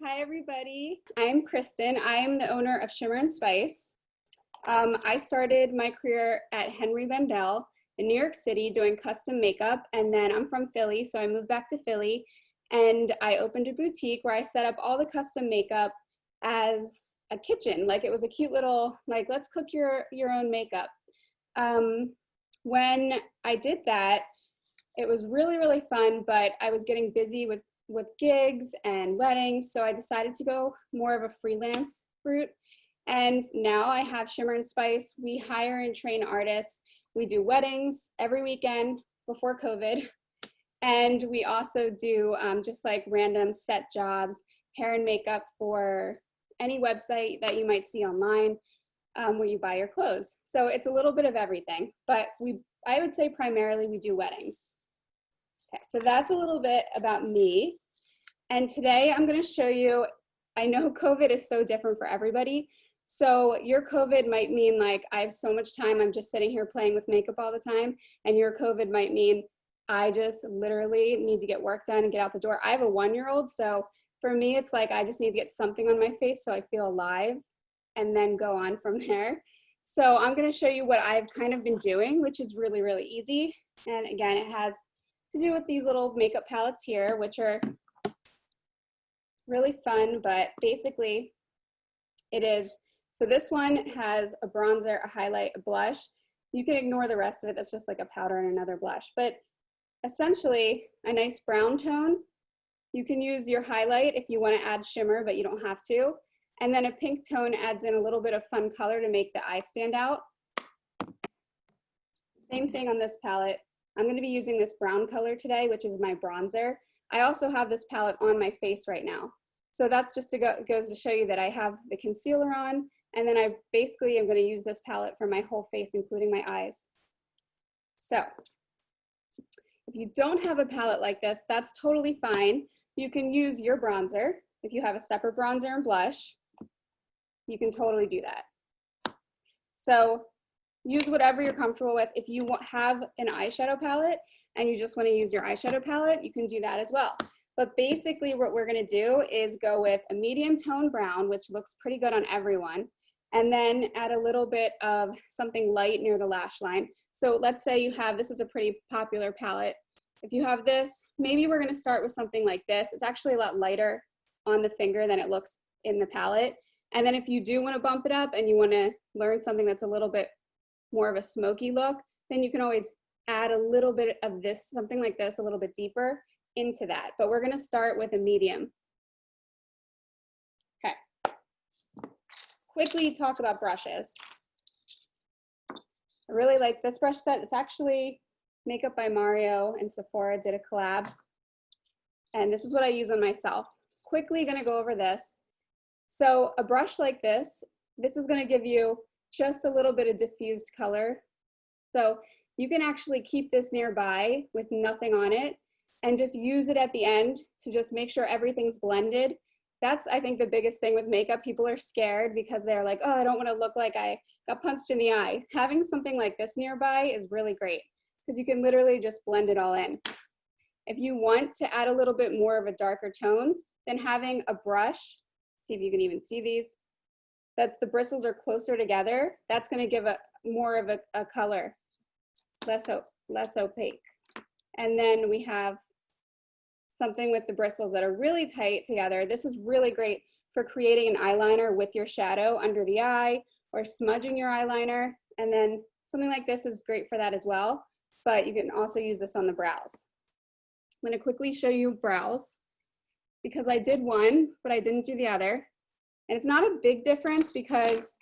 Hi, everybody. I'm Kristyn. I am the owner of Shimmer and Spice. I started my career at Henry Vendel in New York City doing custom makeup, and then I'm from Philly, so I moved back to Philly, and I opened a boutique where I set up all the custom makeup as a kitchen. Like, it was a cute little, like, let's cook your own makeup. When I did that, it was really, really fun, but I was getting busy with gigs and weddings, so I decided to go more of a freelance route. And now I have Shimmer and Spice. We hire and train artists. We do weddings every weekend before COVID. And we also do just like random set jobs, hair and makeup for any website that you might see online where you buy your clothes. So it's a little bit of everything, but I would say primarily we do weddings. Okay, so that's a little bit about me. And today I'm going to show you, I know COVID is so different for everybody. So your COVID might mean like I have so much time, I'm just sitting here playing with makeup all the time. And your COVID might mean I just literally need to get work done and get out the door. I have a 1-year-old, so for me it's like I just need to get something on my face so I feel alive and then go on from there. So I'm going to show you what I've kind of been doing, which is really, really easy. And again, it has to do with these little makeup palettes here, which are really fun, but basically it is, so this one has a bronzer, a highlight, a blush. You can ignore the rest of it, that's just like a powder and another blush, but essentially a nice brown tone. You can use your highlight if you want to add shimmer, but you don't have to. And then a pink tone adds in a little bit of fun color to make the eye stand out. Same thing on this palette. I'm going to be using this brown color today, which is my bronzer. I also have this palette on my face right now. So that's just goes to show you that I have the concealer on, and then I basically am going to use this palette for my whole face, including my eyes. So if you don't have a palette like this, that's totally fine. You can use your bronzer. If you have a separate bronzer and blush, you can totally do that. So use whatever you're comfortable with. If you have an eyeshadow palette and you just want to use your eyeshadow palette, you can do that as well. But basically what we're going to do is go with a medium tone brown, which looks pretty good on everyone, and then add a little bit of something light near the lash line. So let's say you have, this is a pretty popular palette. If you have this, maybe we're going to start with something like this. It's actually a lot lighter on the finger than it looks in the palette. And then if you do want to bump it up and you want to learn something that's a little bit more of a smoky look, then you can always add a little bit of this, something like this, a little bit deeper into that. But we're going to start with a medium. Okay. Quickly talk about brushes. I really like this brush set. It's actually Makeup by Mario and Sephora did a collab. And this is what I use on myself. Quickly going to go over this. So a brush like this is going to give you just a little bit of diffused color. So you can actually keep this nearby with nothing on it and just use it at the end to just make sure everything's blended. That's, I think, the biggest thing with makeup. People are scared because they're like, oh, I don't want to look like I got punched in the eye. Having something like this nearby is really great because you can literally just blend it all in. If you want to add a little bit more of a darker tone, then having a brush, see if you can even see these, that's the bristles are closer together, that's going to give a more of a color, less opaque. And then we have something with the bristles that are really tight together. This is really great for creating an eyeliner with your shadow under the eye or smudging your eyeliner. And then something like this is great for that as well, but you can also use this on the brows. I'm going to quickly show you brows because I did one, but I didn't do the other. And it's not a big difference because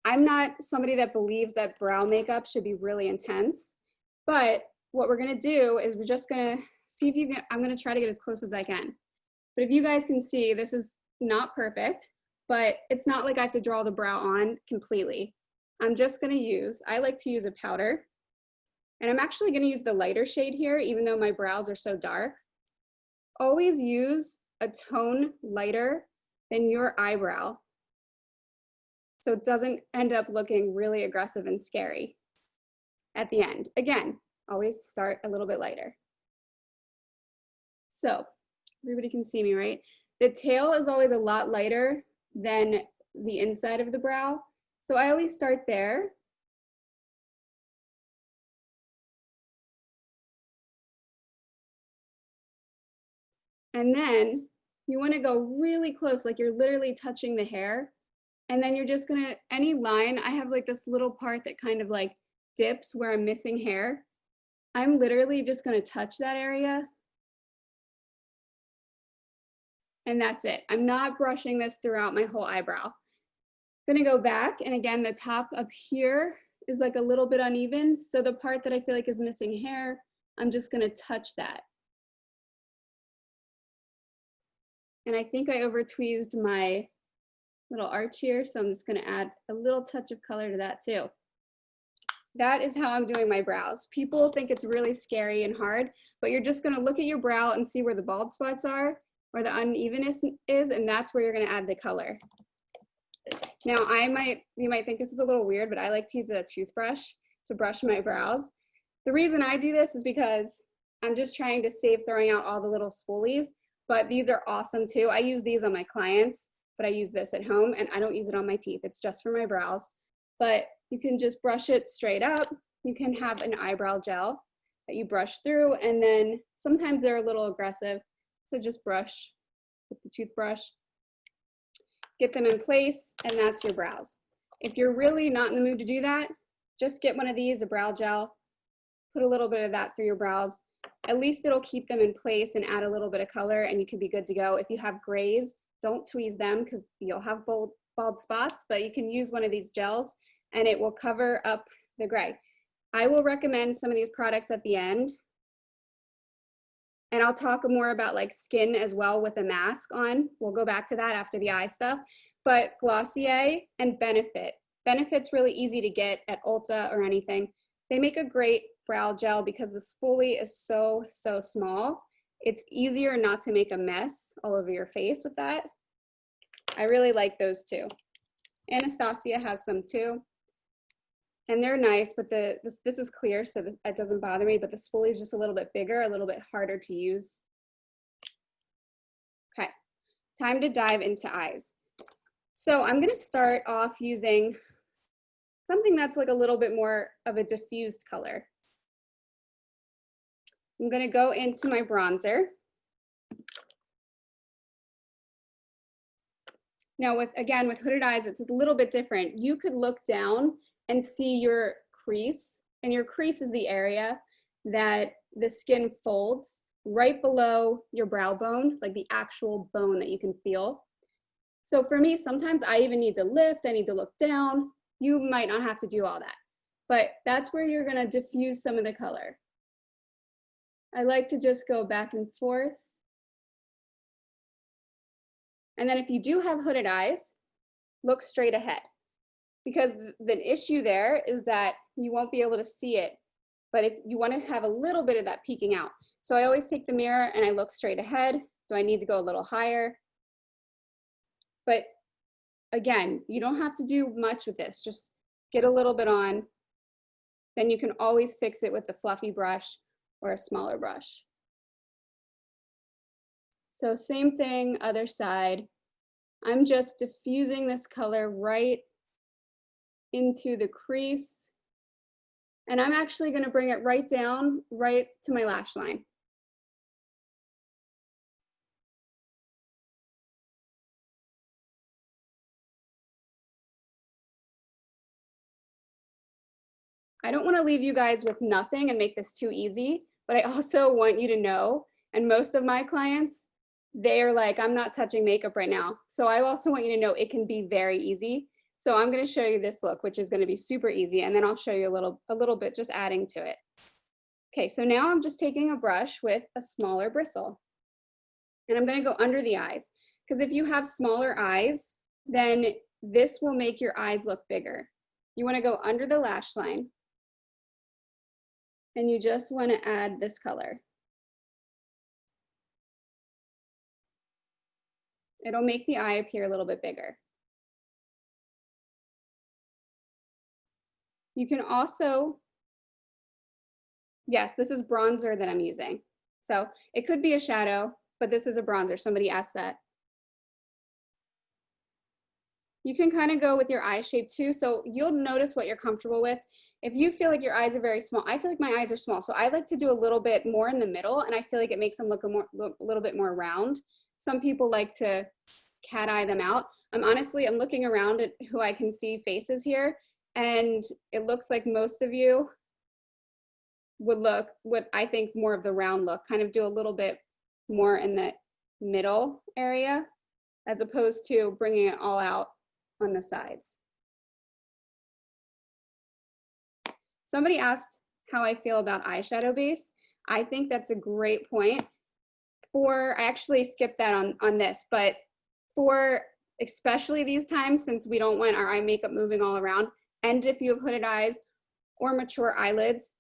I'm not somebody that believes that brow makeup should be really intense. But what we're going to do is we're just going to see if you can, I'm going to try to get as close as I can. But if you guys can see, this is not perfect, but it's not like I have to draw the brow on completely. I'm just going to use, I like to use a powder. And I'm actually going to use the lighter shade here, even though my brows are so dark. Always use a tone lighter than your eyebrow, so it doesn't end up looking really aggressive and scary at the end. Again, always start a little bit lighter. So everybody can see me, right? The tail is always a lot lighter than the inside of the brow. So I always start there. And then you want to go really close, like you're literally touching the hair. And then you're just gonna, any line, I have like this little part that kind of like dips where I'm missing hair. I'm literally just gonna touch that area. And that's it. I'm not brushing this throughout my whole eyebrow. I'm gonna go back, and again, the top up here is like a little bit uneven. So the part that I feel like is missing hair, I'm just gonna touch that. And I think I over tweezed my little arch here, so I'm just gonna add a little touch of color to that too. That is how I'm doing my brows. People think it's really scary and hard, but you're just gonna look at your brow and see where the bald spots are, where the unevenness is, and that's where you're gonna add the color. Now you might think this is a little weird, but I like to use a toothbrush to brush my brows. The reason I do this is because I'm just trying to save throwing out all the little spoolies, but these are awesome too. I use these on my clients, but I use this at home, and I don't use it on my teeth. It's just for my brows. But you can just brush it straight up. You can have an eyebrow gel that you brush through, and then sometimes they're a little aggressive, so just brush with the toothbrush, get them in place, and that's your brows. If you're really not in the mood to do that, just get one of these, a brow gel, put a little bit of that through your brows. At least it'll keep them in place and add a little bit of color, and you can be good to go. If you have grays, don't tweeze them because you'll have bald spots, but you can use one of these gels and it will cover up the gray. I will recommend some of these products at the end, and I'll talk more about like skin as well with a mask on. We'll go back to that after the eye stuff, but Glossier and Benefit. Benefit's really easy to get at Ulta or anything. They make a great brow gel because the spoolie is so small. It's easier not to make a mess all over your face with that. I really like those too. Anastasia has some too. And they're nice, but this is clear, so it doesn't bother me, but the spoolie is just a little bit bigger, a little bit harder to use. Okay, time to dive into eyes. So I'm gonna start off using something that's like a little bit more of a diffused color. I'm gonna go into my bronzer. Now again, with hooded eyes, it's a little bit different. You could look down and see your crease, and your crease is the area that the skin folds right below your brow bone, like the actual bone that you can feel. So for me, sometimes I even need to lift, I need to look down. You might not have to do all that, but that's where you're gonna diffuse some of the color. I like to just go back and forth. And then if you do have hooded eyes, look straight ahead, because the issue there is that you won't be able to see it, but if you want to have a little bit of that peeking out. So I always take the mirror and I look straight ahead. Do I need to go a little higher? But again, you don't have to do much with this. Just get a little bit on. Then you can always fix it with the fluffy brush or a smaller brush. So same thing, other side. I'm just diffusing this color right into the crease. And I'm actually gonna bring it right down, right to my lash line. I don't wanna leave you guys with nothing and make this too easy, but I also want you to know, and most of my clients, they're like, I'm not touching makeup right now. So I also want you to know it can be very easy. So I'm gonna show you this look, which is gonna be super easy, and then I'll show you a little bit just adding to it. Okay, so now I'm just taking a brush with a smaller bristle, and I'm gonna go under the eyes, because if you have smaller eyes, then this will make your eyes look bigger. You wanna go under the lash line, and you just wanna add this color. It'll make the eye appear a little bit bigger. You can also, yes, this is bronzer that I'm using. So it could be a shadow, but this is a bronzer. Somebody asked that. You can kind of go with your eye shape too. So you'll notice what you're comfortable with. If you feel like your eyes are very small, I feel like my eyes are small. So I like to do a little bit more in the middle, and I feel like it makes them look a little bit more round. Some people like to cat eye them out. Honestly, I'm looking around at who I can see faces here, and it looks like most of you would look what I think more of the round look, kind of do a little bit more in the middle area, as opposed to bringing it all out on the sides. Somebody asked how I feel about eyeshadow base. I think that's a great point. I actually skipped that on this, but for especially these times, since we don't want our eye makeup moving all around, and if you have hooded eyes or mature eyelids,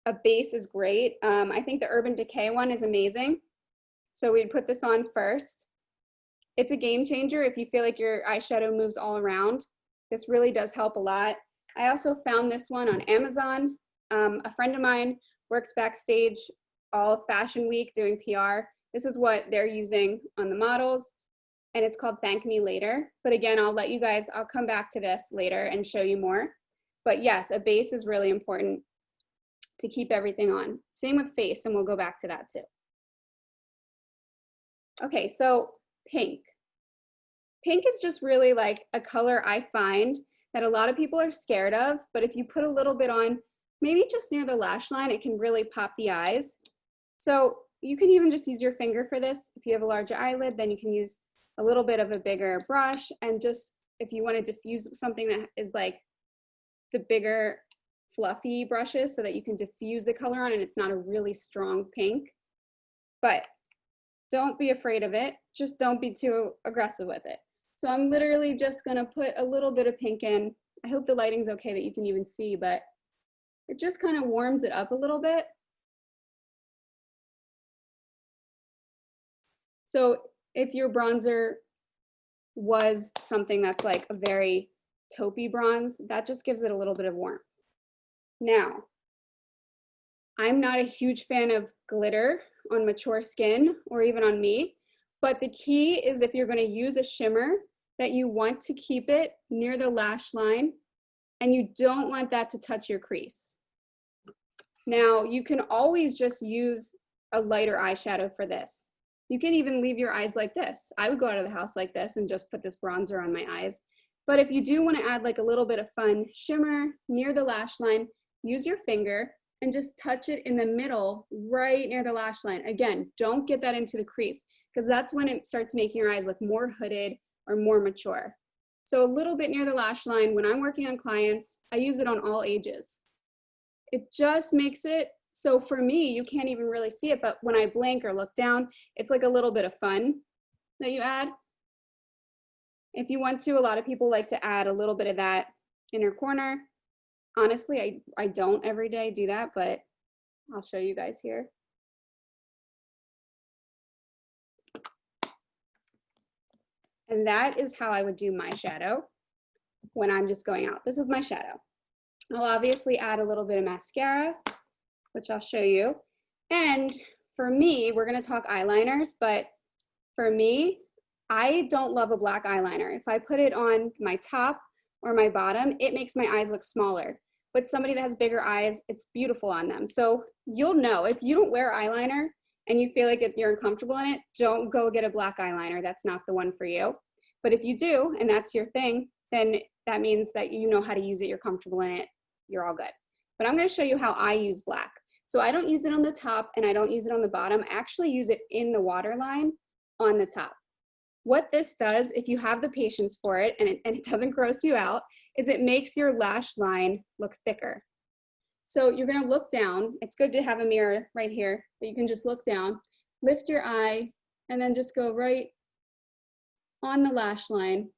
a base is great. I think the Urban Decay one is amazing. So we'd put this on first. It's a game changer if you feel like your eyeshadow moves all around. This really does help a lot. I also found this one on Amazon. A friend of mine works backstage all of Fashion Week doing PR. This is what they're using on the models, and it's called Thank Me Later. But again, I'll come back to this later and show you more. But yes, a base is really important to keep everything on. Same with face, and we'll go back to that too. Okay, so pink. Pink is just really like a color I find that a lot of people are scared of, but if you put a little bit on, maybe just near the lash line, it can really pop the eyes. So you can even just use your finger for this. If you have a larger eyelid, then you can use a little bit of a bigger brush, and just, if you want to diffuse something that is like the bigger fluffy brushes so that you can diffuse the color on and it's not a really strong pink. But don't be afraid of it. Just don't be too aggressive with it. So I'm literally just gonna put a little bit of pink in. I hope the lighting's okay that you can even see, but it just kind of warms it up a little bit. So if your bronzer was something that's like a very taupey bronze, that just gives it a little bit of warmth. Now, I'm not a huge fan of glitter on mature skin or even on me, but the key is if you're going to use a shimmer, that you want to keep it near the lash line and you don't want that to touch your crease. Now, you can always just use a lighter eyeshadow for this. You can even leave your eyes like this. I would go out of the house like this and just put this bronzer on my eyes. But if you do want to add like a little bit of fun shimmer near the lash line, use your finger and just touch it in the middle, right near the lash line. Again, don't get that into the crease, because that's when it starts making your eyes look more hooded or more mature. So a little bit near the lash line, when I'm working on clients, I use it on all ages. It just makes it so for me, you can't even really see it, but when I blink or look down, it's like a little bit of fun that you add. If you want to, a lot of people like to add a little bit of that inner corner. Honestly, I don't every day do that, but I'll show you guys here. And that is how I would do my shadow when I'm just going out. This is my shadow. I'll obviously add a little bit of mascara, which I'll show you. And for me, we're gonna talk eyeliners, but for me, I don't love a black eyeliner. If I put it on my top or my bottom, it makes my eyes look smaller. But somebody that has bigger eyes, it's beautiful on them. So you'll know if you don't wear eyeliner and you feel like you're uncomfortable in it, don't go get a black eyeliner. That's not the one for you. But if you do, and that's your thing, then that means that you know how to use it, you're comfortable in it, you're all good. But I'm gonna show you how I use black. So I don't use it on the top and I don't use it on the bottom. I actually use it in the waterline on the top. What this does, if you have the patience for it and it doesn't gross you out, is it makes your lash line look thicker. So you're gonna look down. It's good to have a mirror right here, but you can just look down, lift your eye, and then just go right on the lash line.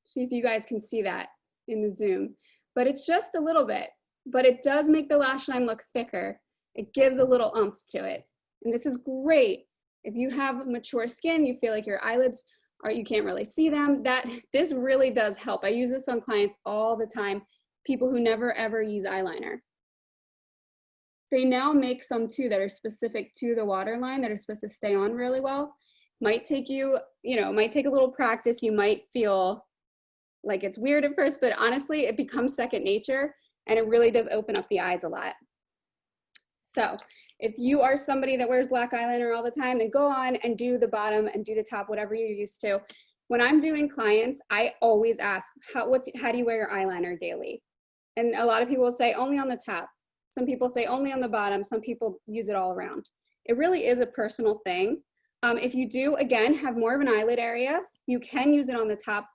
See if you guys can see that in the zoom, but it's just a little bit, but it does make the lash line look thicker. It gives a little oomph to it. And this is great. If you have mature skin, you feel like your eyelids you can't really see them, this really does help. I use this on clients all the time, people who never ever use eyeliner. They now make some too that are specific to the waterline that are supposed to stay on really well. Might take you, might take a little practice. You might feel like it's weird at first, but honestly, it becomes second nature and it really does open up the eyes a lot. So if you are somebody that wears black eyeliner all the time, then go on and do the bottom and do the top, whatever you're used to. When I'm doing clients, I always ask, how do you wear your eyeliner daily? And a lot of people say only on the top. Some people say only on the bottom. Some people use it all around. It really is a personal thing. If you do, again, have more of an eyelid area, you can use it on the top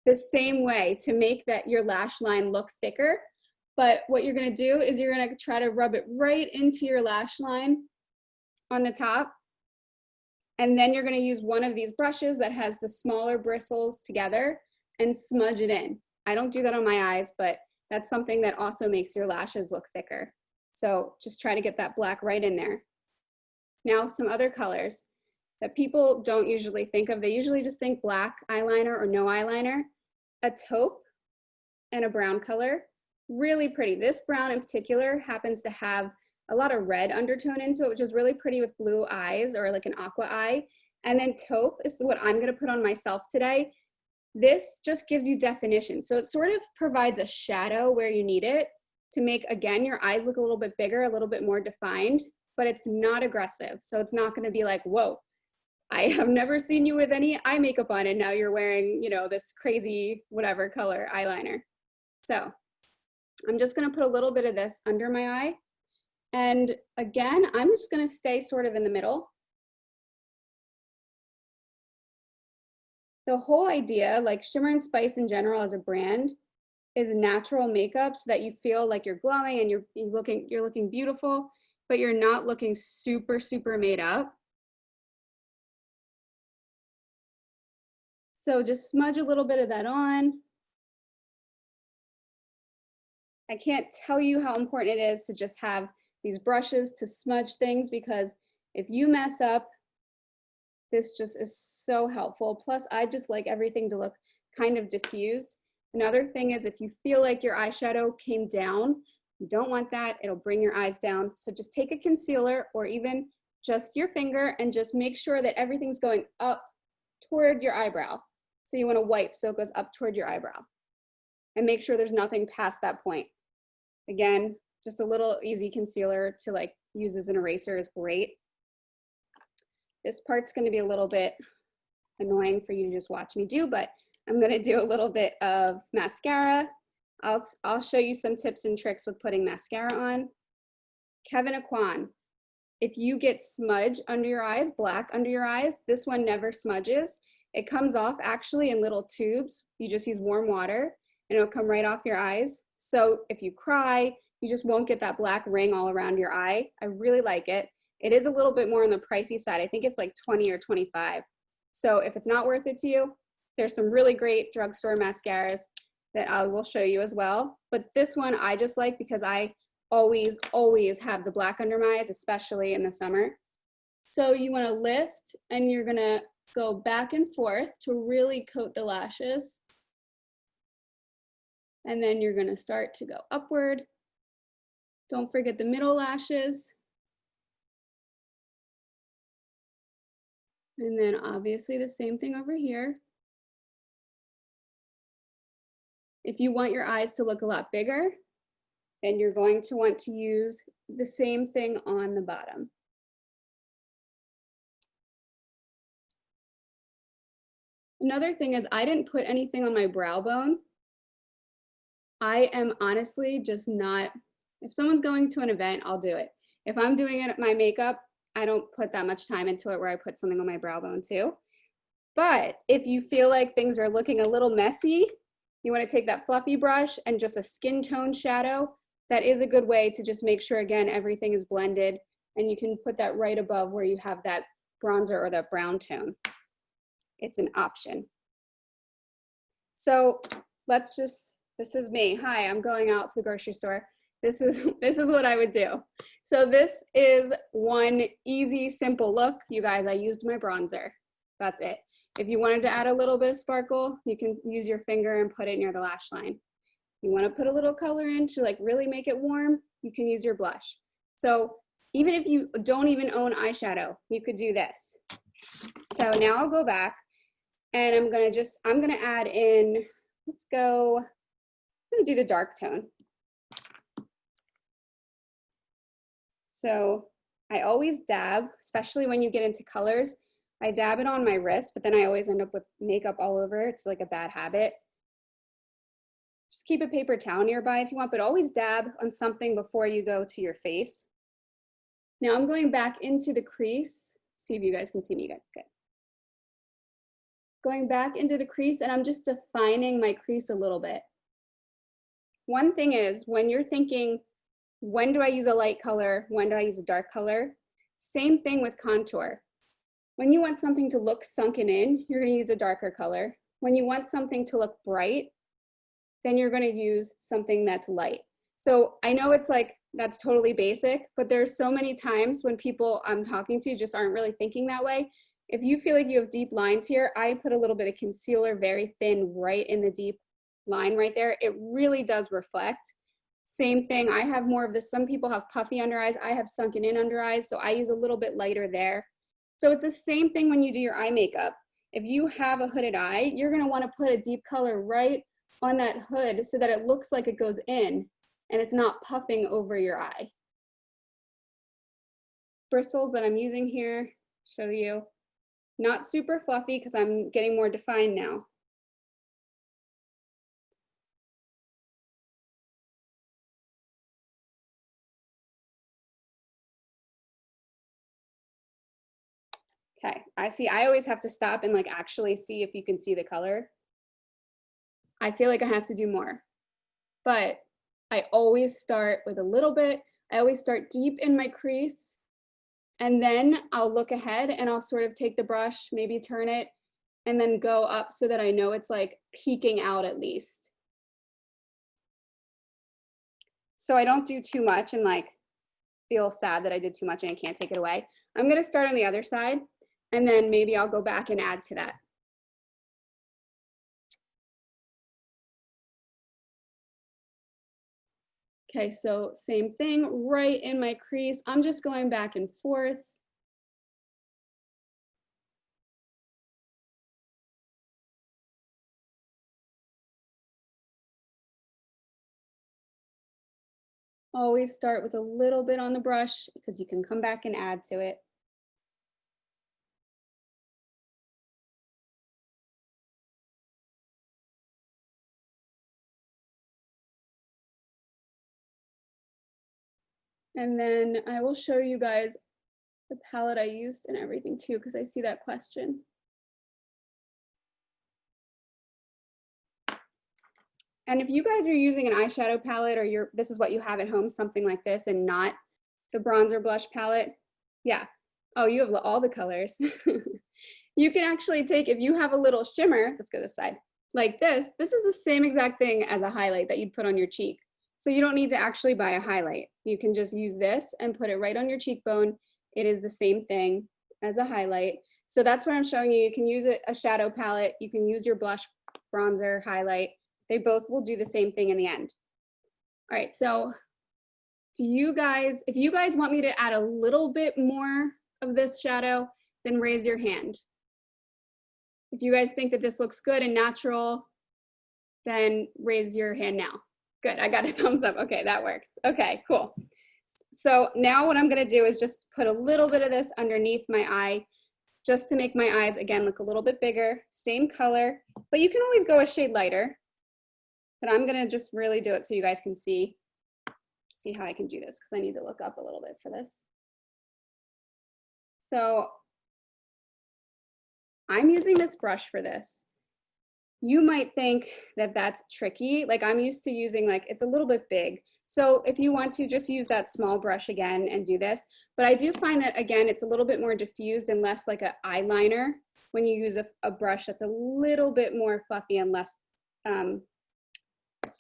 the same way to make that your lash line look thicker. But what you're gonna do is you're gonna try to rub it right into your lash line on the top. And then you're gonna use one of these brushes that has the smaller bristles together and smudge it in. I don't do that on my eyes, but that's something that also makes your lashes look thicker. So just try to get that black right in there. Now, some other colors that people don't usually think of. They usually just think black eyeliner or no eyeliner. A taupe and a brown color, really pretty. This brown in particular happens to have a lot of red undertone into it, which is really pretty with blue eyes or like an aqua eye. And then taupe is what I'm gonna put on myself today. This just gives you definition. So it sort of provides a shadow where you need it to make, again, your eyes look a little bit bigger, a little bit more defined, but it's not aggressive. So it's not gonna be like, whoa, I have never seen you with any eye makeup on and now you're wearing, this crazy whatever color eyeliner. So I'm just gonna put a little bit of this under my eye. And again, I'm just gonna stay sort of in the middle. The whole idea, like Shimmer and Spice in general as a brand, is natural makeup so that you feel like you're glowing and you're looking beautiful, but you're not looking super, super made up. So just smudge a little bit of that on. I can't tell you how important it is to just have these brushes to smudge things, because if you mess up, this just is so helpful. Plus, I just like everything to look kind of diffused. Another thing is if you feel like your eyeshadow came down, you don't want that. It'll bring your eyes down. So just take a concealer or even just your finger and just make sure that everything's going up toward your eyebrow. So you want to wipe so it goes up toward your eyebrow. And make sure there's nothing past that point. Again, just a little easy concealer to like use as an eraser is great. This part's going to be a little bit annoying for you to just watch me do, but I'm going to do a little bit of mascara. I'll show you some tips and tricks with putting mascara on. Kevin Aquan, if you get smudge under your eyes, black under your eyes, this one never smudges. It comes off actually in little tubes. You just use warm water and it'll come right off your eyes. So if you cry, you just won't get that black ring all around your eye. I really like it. It is a little bit more on the pricey side. I think it's like 20 or 25. So if it's not worth it to you, there's some really great drugstore mascaras that I will show you as well. But this one I just like because I always have the black under my eyes, especially in the summer. So you want to lift and you're going to go back and forth to really coat the lashes. And then you're going to start to go upward. Don't forget the middle lashes. And then obviously the same thing over here. If you want your eyes to look a lot bigger, then you're going to want to use the same thing on the bottom. Another thing is I didn't put anything on my brow bone. I am honestly just not, if someone's going to an event, I'll do it. If I'm doing it my makeup, I don't put that much time into it where I put something on my brow bone too. But if you feel like things are looking a little messy, you want to take that fluffy brush and just a skin tone shadow. That is a good way to just make sure, again, everything is blended, and you can put that right above where you have that bronzer or that brown tone. It's an option. So let's just, this is me. Hi, I'm going out to the grocery store. This is what I would do. So this is one easy, simple look. You guys, I used my bronzer. That's it. If you wanted to add a little bit of sparkle, you can use your finger and put it near the lash line. You want to put a little color in to like really make it warm, you can use your blush. So even if you don't even own eyeshadow, you could do this. So now I'll go back and I'm gonna add in, I'm gonna do the dark tone. So I always dab, especially when you get into colors. I dab it on my wrist, but then I always end up with makeup all over. It's like a bad habit. Just keep a paper towel nearby if you want, but always dab on something before you go to your face. Now I'm going back into the crease. See if you guys can see me good. Going back into the crease, and I'm just defining my crease a little bit. One thing is, when you're thinking, when do I use a light color? When do I use a dark color? Same thing with contour. When you want something to look sunken in, you're gonna use a darker color. When you want something to look bright, then you're gonna use something that's light. So I know it's like, that's totally basic, but there's so many times when people I'm talking to just aren't really thinking that way. If you feel like you have deep lines here, I put a little bit of concealer, very thin, right in the deep line right there. It really does reflect. Same thing, I have more of this. Some people have puffy under eyes. I have sunken in under eyes, so I use a little bit lighter there. So it's the same thing when you do your eye makeup. If you have a hooded eye, you're gonna wanna put a deep color right on that hood so that it looks like it goes in and it's not puffing over your eye. Bristles that I'm using here, show you. Not super fluffy because I'm getting more defined now. Okay, I always have to stop and like actually see if you can see the color. I feel like I have to do more, but I always start with a little bit. I always start deep in my crease, and then I'll look ahead and I'll sort of take the brush, maybe turn it, and then go up so that I know it's like peeking out at least. So I don't do too much and like feel sad that I did too much and I can't take it away. I'm gonna start on the other side, and then maybe I'll go back and add to that. Okay, so same thing, right in my crease. I'm just going back and forth. Always start with a little bit on the brush because you can come back and add to it. And then I will show you guys the palette I used and everything too, because I see that question. And if you guys are using an eyeshadow palette or this is what you have at home, something like this, and not the bronzer blush palette, yeah. Oh, you have all the colors. You can actually take, if you have a little shimmer, let's go this side, like this is the same exact thing as a highlight that you'd put on your cheek. So you don't need to actually buy a highlight. You can just use this and put it right on your cheekbone. It is the same thing as a highlight. So that's what I'm showing you. You can use a shadow palette. You can use your blush, bronzer, highlight. They both will do the same thing in the end. All right, so if you guys want me to add a little bit more of this shadow, then raise your hand. If you guys think that this looks good and natural, then raise your hand now. Good, I got a thumbs up. Okay, that works. Okay, cool. So now what I'm gonna do is just put a little bit of this underneath my eye, just to make my eyes, again, look a little bit bigger, same color, but you can always go a shade lighter. But I'm gonna just really do it so you guys can see how I can do this, because I need to look up a little bit for this. So I'm using this brush for this. You might think that that's tricky. Like I'm used to using, like, it's a little bit big. So if you want to, just use that small brush again and do this. But I do find that, again, it's a little bit more diffused and less like an eyeliner when you use a brush that's a little bit more fluffy and less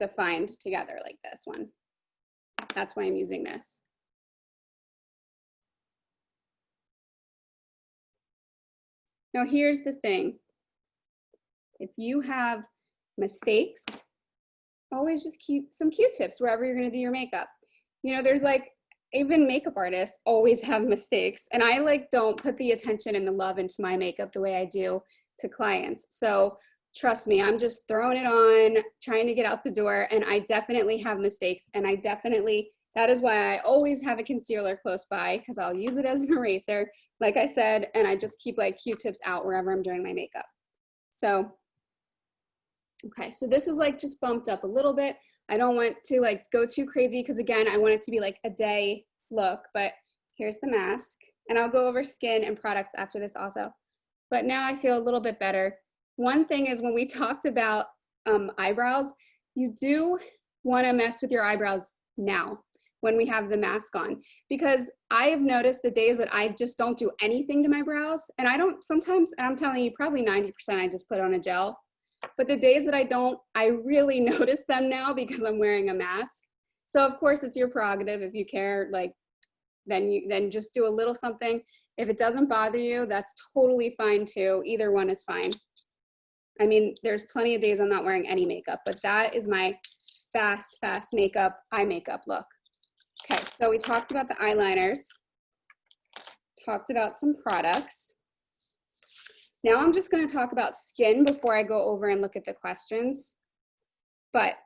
defined together like this one. That's why I'm using this. Now here's the thing. If you have mistakes, always just keep some Q-tips wherever you're gonna do your makeup. You know, there's like, even makeup artists always have mistakes, and I like don't put the attention and the love into my makeup the way I do to clients. So trust me, I'm just throwing it on, trying to get out the door, and I definitely have mistakes, and that is why I always have a concealer close by, because I'll use it as an eraser, like I said, and I just keep like Q-tips out wherever I'm doing my makeup. So, okay, so this is like just bumped up a little bit. I don't want to like go too crazy, because again, I want it to be like a day look, but here's the mask, and I'll go over skin and products after this also. But now I feel a little bit better. One thing is, when we talked about eyebrows, you do want to mess with your eyebrows now when we have the mask on, because I have noticed the days that I just don't do anything to my brows, and I don't sometimes, and I'm telling you, probably 90% I just put on a gel, but the days that I don't, I really notice them now because I'm wearing a mask. So of course it's your prerogative. If you care, like, then just do a little something. If it doesn't bother you, that's totally fine too. Either one is fine. I mean, there's plenty of days I'm not wearing any makeup, but that is my fast eye makeup look. Okay, so we talked about the eyeliners, talked about some products. Now I'm just going to talk about skin before I go over and look at the questions. But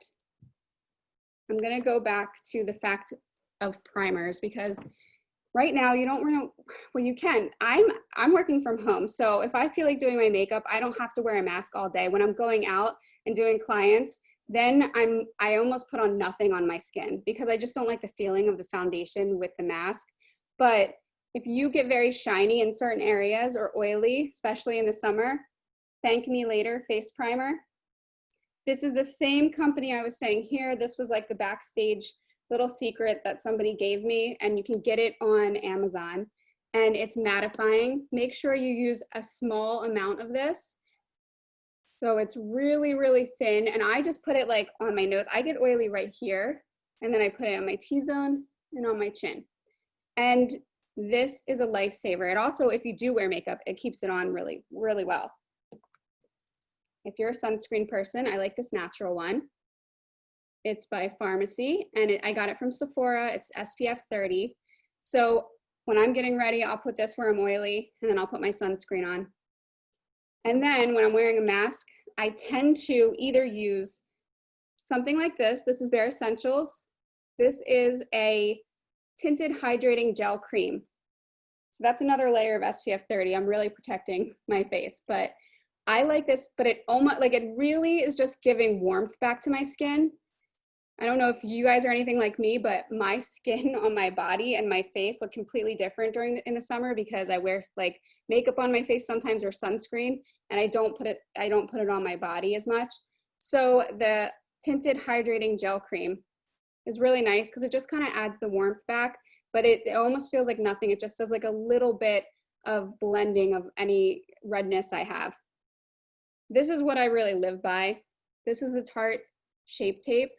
I'm going to go back to the fact of primers, because right now you don't really, well, you can. I'm working from home, so if I feel like doing my makeup, I don't have to wear a mask all day. When I'm going out and doing clients, then I almost put on nothing on my skin, because I just don't like the feeling of the foundation with the mask. But if you get very shiny in certain areas or oily, especially in the summer, Thank Me Later face primer. This is the same company I was saying here. This was like the backstage little secret that somebody gave me, and you can get it on Amazon, and it's mattifying. Make sure you use a small amount of this. So it's really, really thin, and I just put it like on my nose. I get oily right here, and then I put it on my T-zone and on my chin. And this is a lifesaver. It also, if you do wear makeup, it keeps it on really, really well. If you're a sunscreen person, I like this natural one. It's by Pharmacy, and I got it from Sephora. It's SPF 30. So when I'm getting ready, I'll put this where I'm oily, and then I'll put my sunscreen on. And then when I'm wearing a mask, I tend to either use something like this. This is Bare Essentials. This is a tinted hydrating gel cream. So that's another layer of SPF 30. I'm really protecting my face, but I like this, but it almost, like, it really is just giving warmth back to my skin. I don't know if you guys are anything like me, but my skin on my body and my face look completely different in the summer, because I wear like makeup on my face sometimes, or sunscreen, and I don't put it on my body as much. So the tinted hydrating gel cream is really nice, because it just kind of adds the warmth back, but it almost feels like nothing. It just does like a little bit of blending of any redness I have. This is what I really live by. This is the Tarte Shape Tape.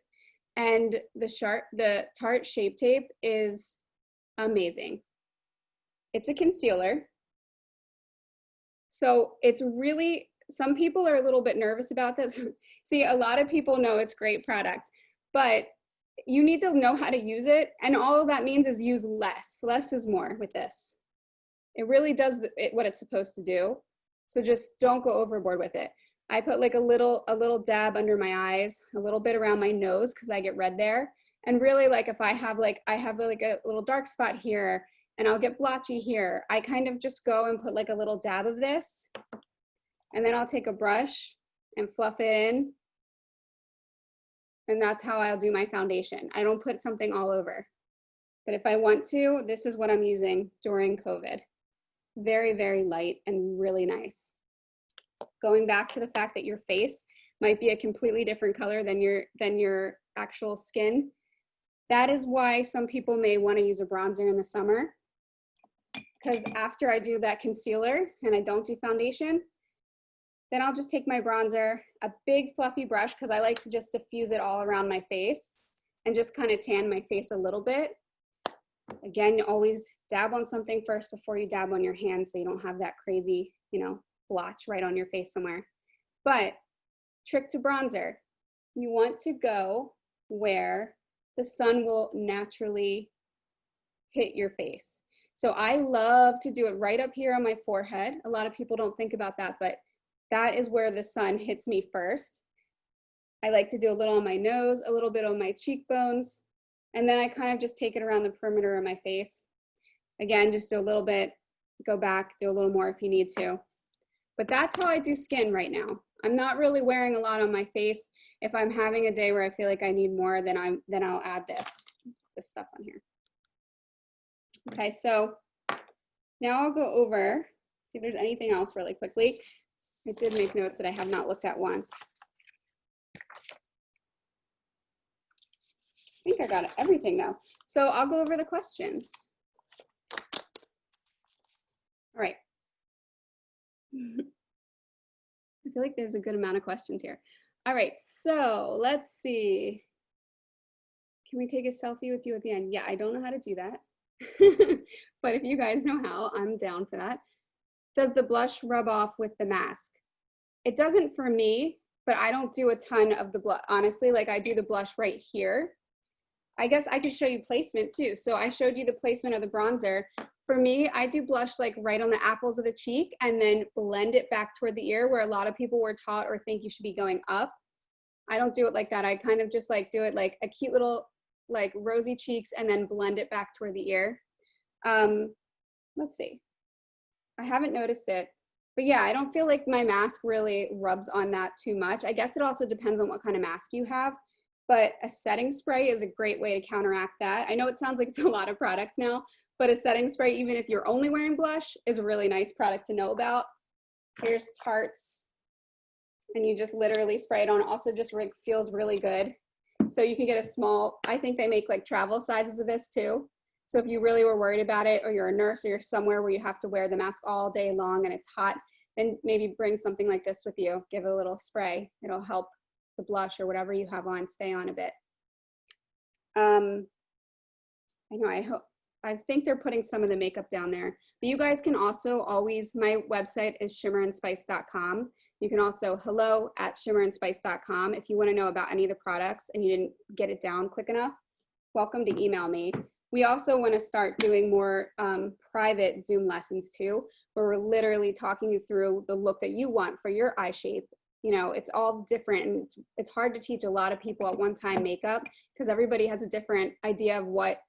And the Tarte Shape Tape is amazing. It's a concealer. So it's really, some people are a little bit nervous about this. See, a lot of people know it's great product, but you need to know how to use it. And all that means is use less. Less is more with this. It really does what it's supposed to do. So just don't go overboard with it. I put like a little dab under my eyes, a little bit around my nose, because I get red there. And really, like, if I have like a little dark spot here, and I'll get blotchy here, I kind of just go and put like a little dab of this, and then I'll take a brush and fluff it in. And that's how I'll do my foundation. I don't put something all over. But if I want to, this is what I'm using during COVID. Very, very light and really nice. Going back to the fact that your face might be a completely different color than your actual skin. That is why some people may want to use a bronzer in the summer, because after I do that concealer and I don't do foundation, then I'll just take my bronzer, a big fluffy brush, because I like to just diffuse it all around my face and just kind of tan my face a little bit. Again, you always dab on something first before you dab on your hand, so you don't have that crazy, blotch right on your face somewhere. But trick to bronzer, you want to go where the sun will naturally hit your face. So I love to do it right up here on my forehead. A lot of people don't think about that, but that is where the sun hits me first. I like to do a little on my nose, a little bit on my cheekbones, and then I kind of just take it around the perimeter of my face. Again, just do a little bit, go back, do a little more if you need to. But that's how I do skin right now. I'm not really wearing a lot on my face. If I'm having a day where I feel like I need more, then I'll add this stuff on here. Okay, so now I'll go over, see if there's anything else really quickly. I did make notes that I have not looked at once. I think I got everything though. So I'll go over the questions. All right. I feel like there's a good amount of questions here. All right, so let's see. Can we take a selfie with you at the end? Yeah, I don't know how to do that. But if you guys know how, I'm down for that. Does the blush rub off with the mask? It doesn't for me, but I don't do a ton of the blush. Honestly, like I do the blush right here. I guess I could show you placement too. So I showed you the placement of the bronzer. For me, I do blush like right on the apples of the cheek and then blend it back toward the ear, where a lot of people were taught or think you should be going up. I don't do it like that. I kind of just like do it like a cute little like rosy cheeks and then blend it back toward the ear. Let's see. I haven't noticed it, but yeah, I don't feel like my mask really rubs on that too much. I guess it also depends on what kind of mask you have, but a setting spray is a great way to counteract that. I know it sounds like it's a lot of products now, but a setting spray, even if you're only wearing blush, is a really nice product to know about. Here's Tarte's, and you just literally spray it on. Also just feels really good. So you can get a small, I think they make like travel sizes of this too. So if you really were worried about it, or you're a nurse, or you're somewhere where you have to wear the mask all day long and it's hot, then maybe bring something like this with you. Give it a little spray. It'll help the blush or whatever you have on stay on a bit. I know, I think they're putting some of the makeup down there, but you guys can also always, my website is shimmerandspice.com. You can also hello@shimmerandspice.com. If you want to know about any of the products and you didn't get it down quick enough, welcome to email me. We also want to start doing more private Zoom lessons too, where we're literally talking you through the look that you want for your eye shape. You know, it's all different, and it's hard to teach a lot of people at one time makeup because everybody has a different idea of what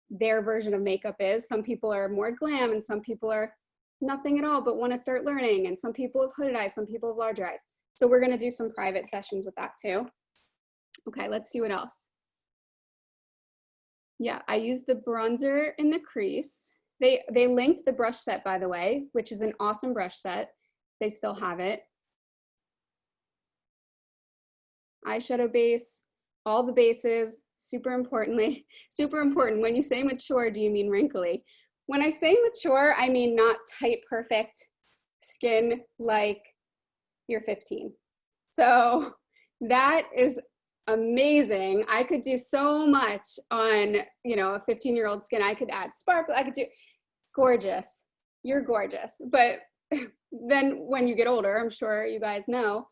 their version of makeup is. Some people are more glam and some people are nothing at all but want to start learning, and some people have hooded eyes, some people have larger eyes. So we're going to do some private sessions with that too. Okay, let's see what else. Yeah, I use the bronzer in the crease. They linked the brush set, by the way, which is an awesome brush set. They still have it. Eyeshadow base, all the bases, super important. When you say mature, do you mean wrinkly? When I say mature, I mean not tight, perfect skin like you're 15. So that is amazing. I could do so much on, you know, a 15-year-old skin. I could add sparkle, I could do gorgeous. You're gorgeous. But then when you get older, I'm sure you guys know,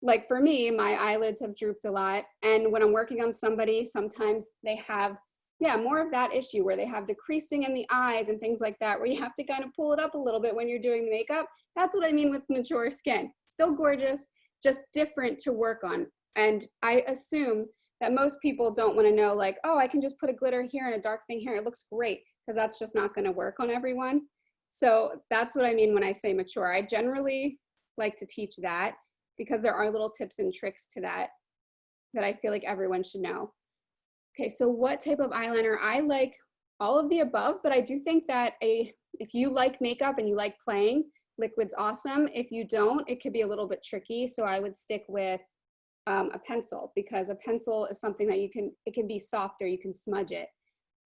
like for me, my eyelids have drooped a lot. And when I'm working on somebody, sometimes they have, yeah, more of that issue where they have the creasing in the eyes and things like that, where you have to kind of pull it up a little bit when you're doing the makeup. That's what I mean with mature skin. Still gorgeous, just different to work on. And I assume that most people don't want to know like, oh, I can just put a glitter here and a dark thing here. It looks great, because that's just not going to work on everyone. So that's what I mean when I say mature. I generally like to teach that, because there are little tips and tricks to that I feel like everyone should know. Okay, so what type of eyeliner? I like all of the above, but I do think that if you like makeup and you like playing, liquid's awesome. If you don't, it could be a little bit tricky. So I would stick with a pencil, because a pencil is something that it can be softer, you can smudge it.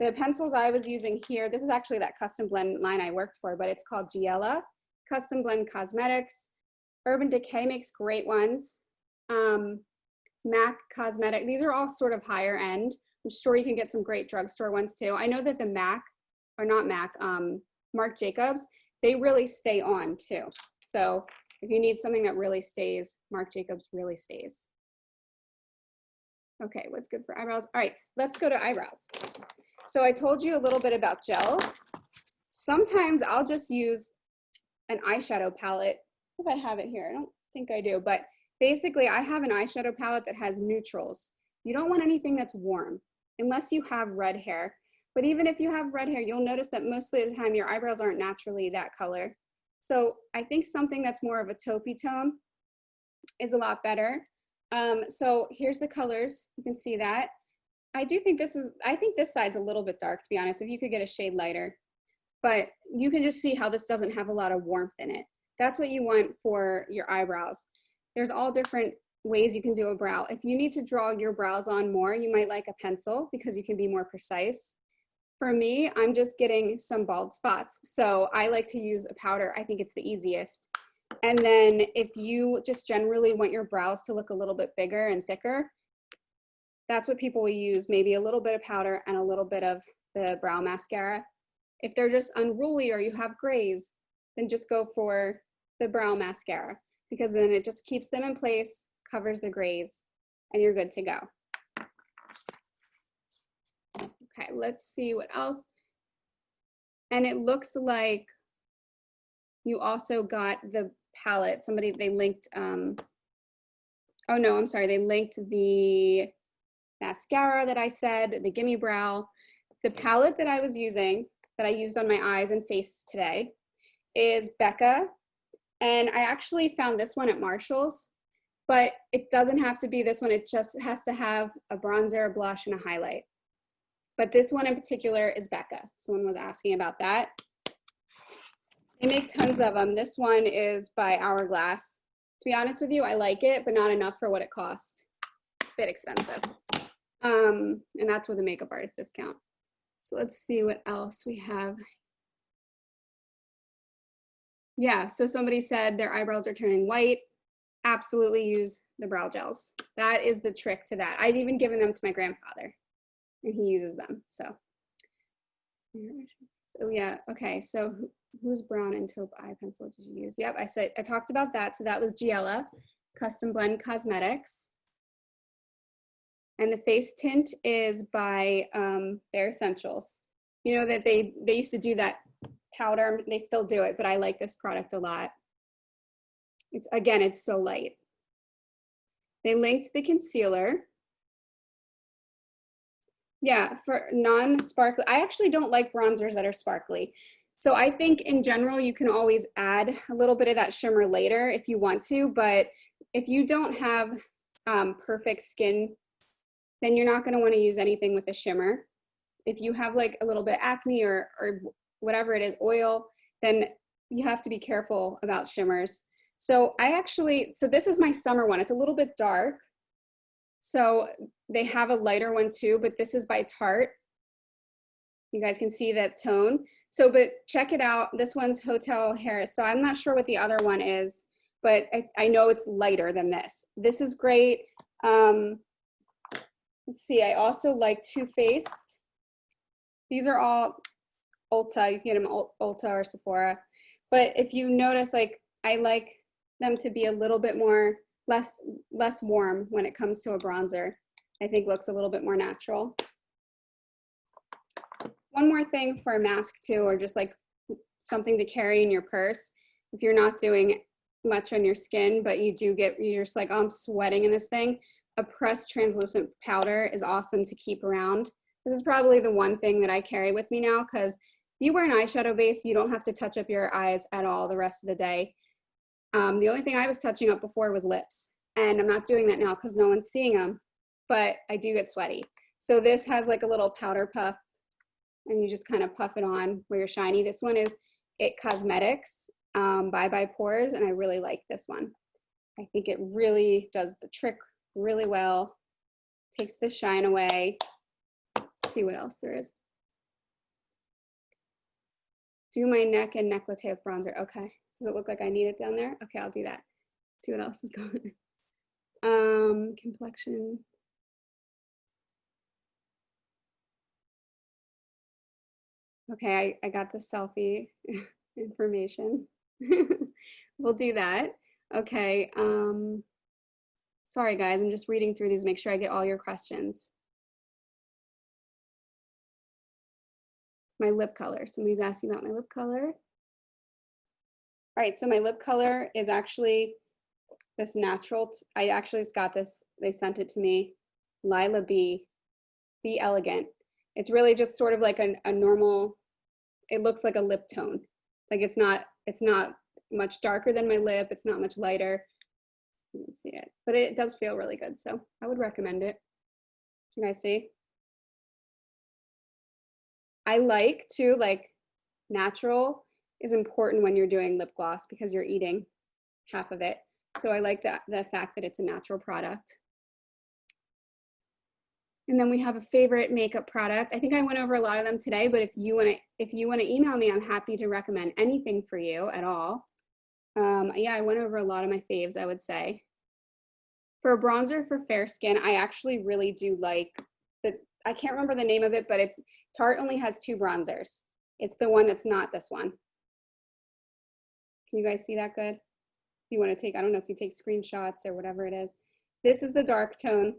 The pencils I was using here, this is actually that custom blend line I worked for, but it's called Giella Custom Blend Cosmetics. Urban Decay makes great ones. MAC Cosmetic, these are all sort of higher end. I'm sure you can get some great drugstore ones too. I know that the Marc Jacobs, they really stay on too. So if you need something that really stays, Marc Jacobs really stays. Okay, what's good for eyebrows? All right, let's go to eyebrows. So I told you a little bit about gels. Sometimes I'll just use an eyeshadow palette. If I have it here, I don't think I do, but basically I have an eyeshadow palette that has neutrals. You don't want anything that's warm unless you have red hair. But even if you have red hair, you'll notice that most of the time your eyebrows aren't naturally that color. So I think something that's more of a taupey tone is a lot better. So here's the colors. You can see that. I think this side's a little bit dark, to be honest, if you could get a shade lighter. But you can just see how this doesn't have a lot of warmth in it. That's what you want for your eyebrows. There's all different ways you can do a brow. If you need to draw your brows on more, you might like a pencil because you can be more precise. For me, I'm just getting some bald spots. So I like to use a powder. I think it's the easiest. And then if you just generally want your brows to look a little bit bigger and thicker, that's what people will use, maybe a little bit of powder and a little bit of the brow mascara. If they're just unruly or you have grays, then just go for the brow mascara because then it just keeps them in place, covers the grays, and you're good to go. Okay, let's see what else. And it looks like you also got the palette. They linked, oh no, I'm sorry, they linked the mascara that I said, the Gimme Brow. The palette that I was using, that I used on my eyes and face today, is Becca. And I actually found this one at Marshall's, but it doesn't have to be this one. It just has to have a bronzer, a blush, and a highlight. But this one in particular is Becca. Someone was asking about that. They make tons of them. This one is by Hourglass. To be honest with you, I like it, but not enough for what it costs. A bit expensive. And that's with a makeup artist discount. So let's see what else we have. Yeah, so somebody said their eyebrows are turning white. Absolutely use the brow gels. That is the trick to that. I've even given them to my grandfather and he uses them, so. So yeah, okay, so whose brown and taupe eye pencil did you use? Yep, I talked about that. So that was Giella, Custom Blend Cosmetics. And the face tint is by Bare Essentials. You know that they used to do that powder, they still do it, but I like this product a lot. Again, it's so light. They linked the concealer. Yeah, for non-sparkly, I actually don't like bronzers that are sparkly. So I think in general, you can always add a little bit of that shimmer later if you want to, but if you don't have perfect skin, then you're not gonna wanna use anything with a shimmer. If you have like a little bit of acne or whatever it is, oil, then you have to be careful about shimmers. So so this is my summer one. It's a little bit dark. So they have a lighter one too, but this is by Tarte. You guys can see that tone. So, but check it out. This one's Hotel Harris. So I'm not sure what the other one is, but I know it's lighter than this. This is great. Let's see, I also like Too Faced. These are all Ulta, you can get them Ulta or Sephora. But if you notice, like, I like them to be a little bit more, less warm when it comes to a bronzer. I think looks a little bit more natural. One more thing for a mask too, or just like something to carry in your purse. If you're not doing much on your skin, but you're just like, oh, I'm sweating in this thing. A pressed translucent powder is awesome to keep around. This is probably the one thing that I carry with me now because you wear an eyeshadow base, you don't have to touch up your eyes at all the rest of the day. The only thing I was touching up before was lips, and I'm not doing that now because no one's seeing them, but I do get sweaty. So this has like a little powder puff, and you just kind of puff it on where you're shiny. This one is It Cosmetics by Pores, and I really like this one. I think it really does the trick really well, takes the shine away. Let's see what else there is. Do my neck and neck with bronzer. Okay. Does it look like I need it down there? Okay, I'll do that. Let's see what else is going on. Complexion. Okay, I got the selfie information. We'll do that. Okay. Sorry guys, I'm just reading through these, make sure I get all your questions. my lip color. Somebody's asking about my lip color. All right, so my lip color is actually this natural, I actually just got this, they sent it to me, Lila B, Be Elegant. It's really just sort of like a normal, it looks like a lip tone. Like it's not much darker than my lip, it's not much lighter. You can see it, but it does feel really good, so I would recommend it. You guys see? I like to, like, natural is important when you're doing lip gloss because you're eating half of it. So I like the fact that it's a natural product. And then we have a favorite makeup product. I think I went over a lot of them today, but if you want to email me, I'm happy to recommend anything for you at all. Yeah, I went over a lot of my faves, I would say. For a bronzer for fair skin, I actually really do like I can't remember the name of it, but Tarte only has 2 bronzers. It's the one that's not this one. Can you guys see that good? If you want to take, I don't know if you take screenshots or whatever it is. This is the dark tone.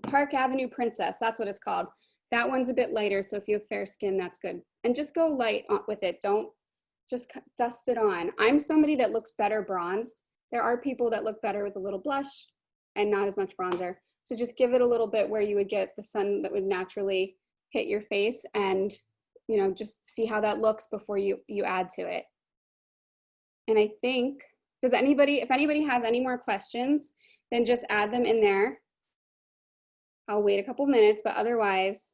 Park Avenue Princess, that's what it's called. That one's a bit lighter, so if you have fair skin, that's good. And just go light with it. Don't just dust it on. I'm somebody that looks better bronzed. There are people that look better with a little blush and not as much bronzer. So just give it a little bit where you would get the sun that would naturally hit your face, and just see how that looks before you add to it. And I think, if anybody has any more questions, then just add them in there. I'll wait a couple minutes, but otherwise,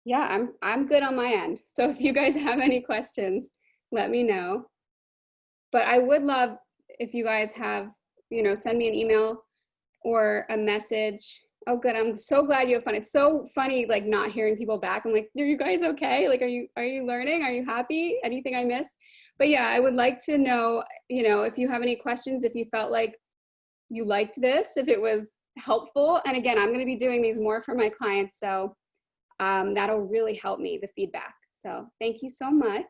yeah, I'm good on my end. So if you guys have any questions, let me know. But I would love if you guys have, send me an email or a message. Oh, good. I'm so glad you have fun. It's so funny, like, not hearing people back. I'm like, are you guys okay? Like, are you learning? Are you happy? Anything I missed? But yeah, I would like to know, if you have any questions, if you felt like you liked this, if it was helpful. And again, I'm going to be doing these more for my clients. So that'll really help me, the feedback. So thank you so much.